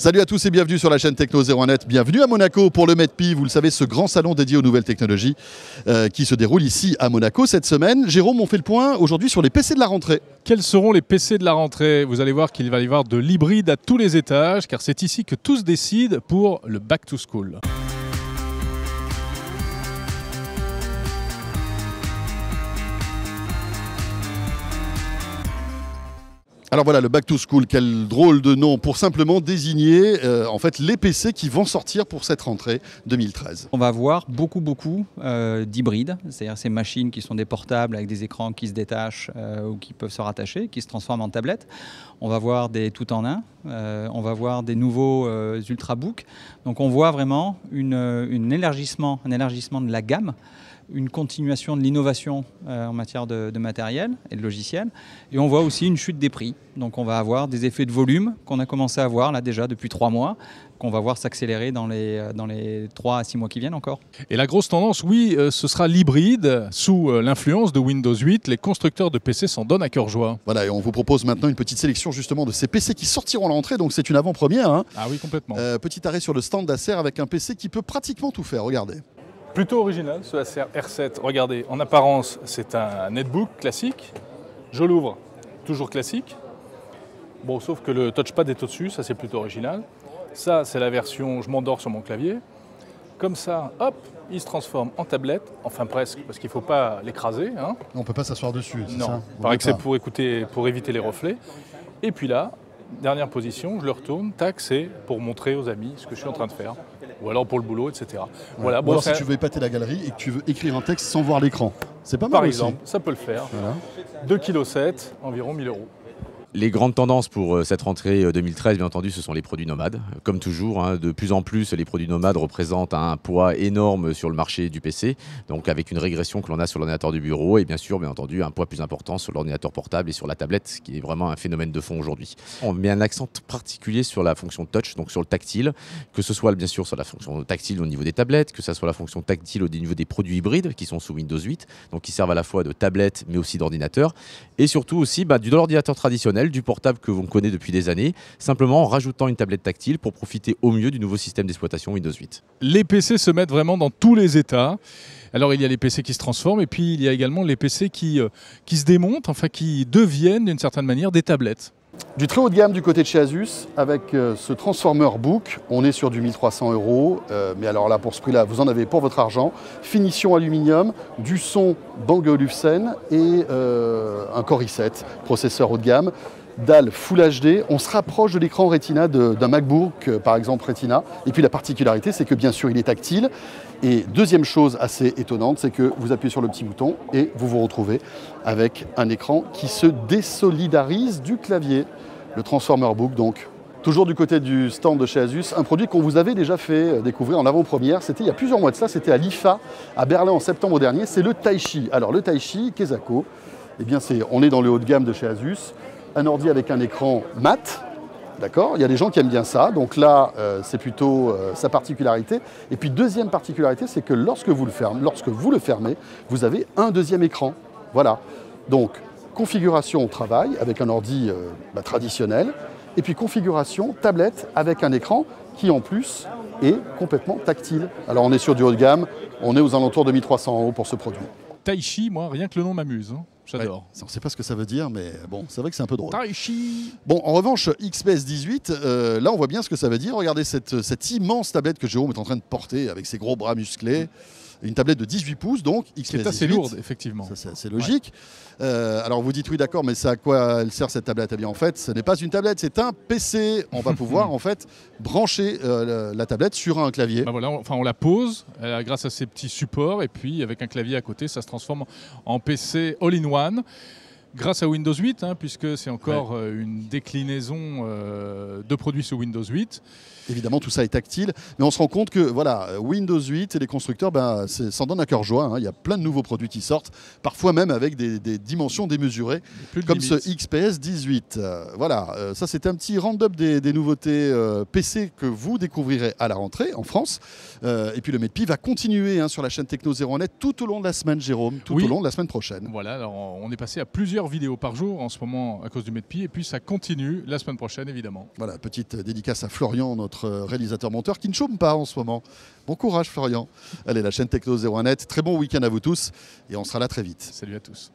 Salut à tous et bienvenue sur la chaîne Techno 01net. Bienvenue à Monaco pour le MEDPI. Vous le savez, ce grand salon dédié aux nouvelles technologies qui se déroule ici à Monaco cette semaine. Jérôme, on fait le point aujourd'hui sur les PC de la rentrée. Quels seront les PC de la rentrée? Vous allez voir qu'il va y avoir de l'hybride à tous les étages, car c'est ici que tous décident pour le Back to School. Alors voilà, le Back to School, quel drôle de nom pour simplement désigner en fait les PC qui vont sortir pour cette rentrée 2013. On va avoir beaucoup d'hybrides, c'est-à-dire ces machines qui sont des portables avec des écrans qui se détachent ou qui peuvent se rattacher, qui se transforment en tablettes. On va voir des tout en un, on va voir des nouveaux ultrabooks. Donc on voit vraiment un élargissement de la gamme, une continuation de l'innovation en matière de matériel et de logiciel. Et on voit aussi une chute des prix. Donc on va avoir des effets de volume qu'on a commencé à voir là déjà depuis 3 mois, qu'on va voir s'accélérer dans les 3 à 6 mois qui viennent encore. Et la grosse tendance, oui, ce sera l'hybride. Sous l'influence de Windows 8, les constructeurs de PC s'en donnent à cœur joie. Voilà, et on vous propose maintenant une petite sélection justement de ces PC qui sortiront à la rentrée. Donc c'est une avant-première. Hein. Ah oui, complètement. Petit arrêt sur le stand d'Acer avec un PC qui peut pratiquement tout faire. Regardez. Plutôt original ce Acer R7. Regardez, en apparence, c'est un netbook classique. Je l'ouvre, toujours classique. Bon, sauf que le touchpad est au-dessus, ça c'est plutôt original. Ça, c'est la version, je m'endors sur mon clavier. Comme ça, hop, il se transforme en tablette, enfin presque, parce qu'il ne faut pas l'écraser. Hein. On ne peut pas s'asseoir dessus, c'est non, ça? Il paraît que c'est pour éviter les reflets. Et puis là, dernière position, je le retourne, tac, c'est pour montrer aux amis ce que je suis en train de faire. Ou alors pour le boulot, etc. Ouais. Voilà, bon, alors si tu veux épater la galerie et que tu veux écrire un texte sans voir l'écran, c'est pas mal par aussi. exemple, ça peut le faire. Voilà. 2,7 kg, environ 1 000 €. Les grandes tendances pour cette rentrée 2013, bien entendu, ce sont les produits nomades. Comme toujours, hein, de plus en plus, les produits nomades représentent un poids énorme sur le marché du PC, donc avec une régression que l'on a sur l'ordinateur du bureau et bien sûr, bien entendu, un poids plus important sur l'ordinateur portable et sur la tablette, ce qui est vraiment un phénomène de fond aujourd'hui. On met un accent particulier sur la fonction touch, donc sur le tactile, que ce soit bien sûr sur la fonction tactile au niveau des tablettes, que ce soit la fonction tactile au niveau des produits hybrides qui sont sous Windows 8, donc qui servent à la fois de tablette mais aussi d'ordinateur, et surtout aussi de l'ordinateur traditionnel, du portable que l'on connaît depuis des années, simplement en rajoutant une tablette tactile pour profiter au mieux du nouveau système d'exploitation Windows 8. Les PC se mettent vraiment dans tous les états. Alors il y a les PC qui se transforment et puis il y a également les PC qui se démontent, enfin qui deviennent d'une certaine manière des tablettes. Du très haut de gamme du côté de chez Asus, avec ce Transformer Book, on est sur du 1 300 €, mais alors là, pour ce prix-là, vous en avez pour votre argent. Finition aluminium, du son Bang & Olufsen et un Core i7, processeur haut de gamme. Dalle Full HD, on se rapproche de l'écran Retina d'un MacBook, par exemple Retina. Et puis la particularité, c'est que bien sûr, il est tactile. Et deuxième chose assez étonnante, c'est que vous appuyez sur le petit bouton et vous vous retrouvez avec un écran qui se désolidarise du clavier. Le Transformer Book, donc. Toujours du côté du stand de chez Asus, un produit qu'on vous avait déjà fait découvrir en avant-première. C'était il y a plusieurs mois de ça, c'était à l'IFA à Berlin en septembre dernier. C'est le Taichi. Alors le Taichi Kesako, eh bien on est dans le haut de gamme de chez Asus. Un ordi avec un écran mat, d'accord? Il y a des gens qui aiment bien ça, donc là, c'est plutôt sa particularité. Et puis, deuxième particularité, c'est que lorsque vous le fermez, vous avez un deuxième écran. Voilà. Donc, configuration travail avec un ordi traditionnel, et puis configuration tablette avec un écran qui, en plus, est complètement tactile. Alors, on est sur du haut de gamme, on est aux alentours de 1 300 € pour ce produit. Taichi, moi, rien que le nom m'amuse. Hein. J'adore. Ouais, on ne sait pas ce que ça veut dire, mais bon, c'est vrai que c'est un peu drôle. Taichi. Bon, en revanche, XPS 18, là, on voit bien ce que ça veut dire. Regardez cette immense tablette que Jérôme est en train de porter avec ses gros bras musclés. Une tablette de 18 pouces, donc XPS 18. C'est assez lourde, effectivement. Ça, c'est assez logique. Ouais. Alors, vous dites, oui, d'accord, mais c'est à quoi elle sert cette tablette? Eh bien, en fait, ce n'est pas une tablette, c'est un PC. On va pouvoir, en fait, brancher la tablette sur un clavier. Voilà, on la pose grâce à ces petits supports, et puis avec un clavier à côté, ça se transforme en PC all-in-one. Grâce à Windows 8, hein, puisque c'est encore une déclinaison de produits sous Windows 8. Évidemment, tout ça est tactile, mais on se rend compte que voilà, Windows 8 et les constructeurs s'en donnent à cœur joie. Hein. Il y a plein de nouveaux produits qui sortent, parfois même avec des dimensions démesurées, comme ce XPS 18. Voilà, ça c'est un petit round-up des nouveautés PC que vous découvrirez à la rentrée en France. Et puis le MEDPI va continuer sur la chaîne Techno 01net tout au long de la semaine, Jérôme, tout au long de la semaine prochaine. Voilà, alors on est passé à plusieurs plusieurs vidéos par jour en ce moment à cause du Medpi, et puis ça continue la semaine prochaine évidemment. Voilà, petite dédicace à Florian, notre réalisateur-monteur, qui ne chôme pas en ce moment. Bon courage Florian. Allez, la chaîne Techno 01net, très bon week-end à vous tous, et on sera là très vite. Salut à tous.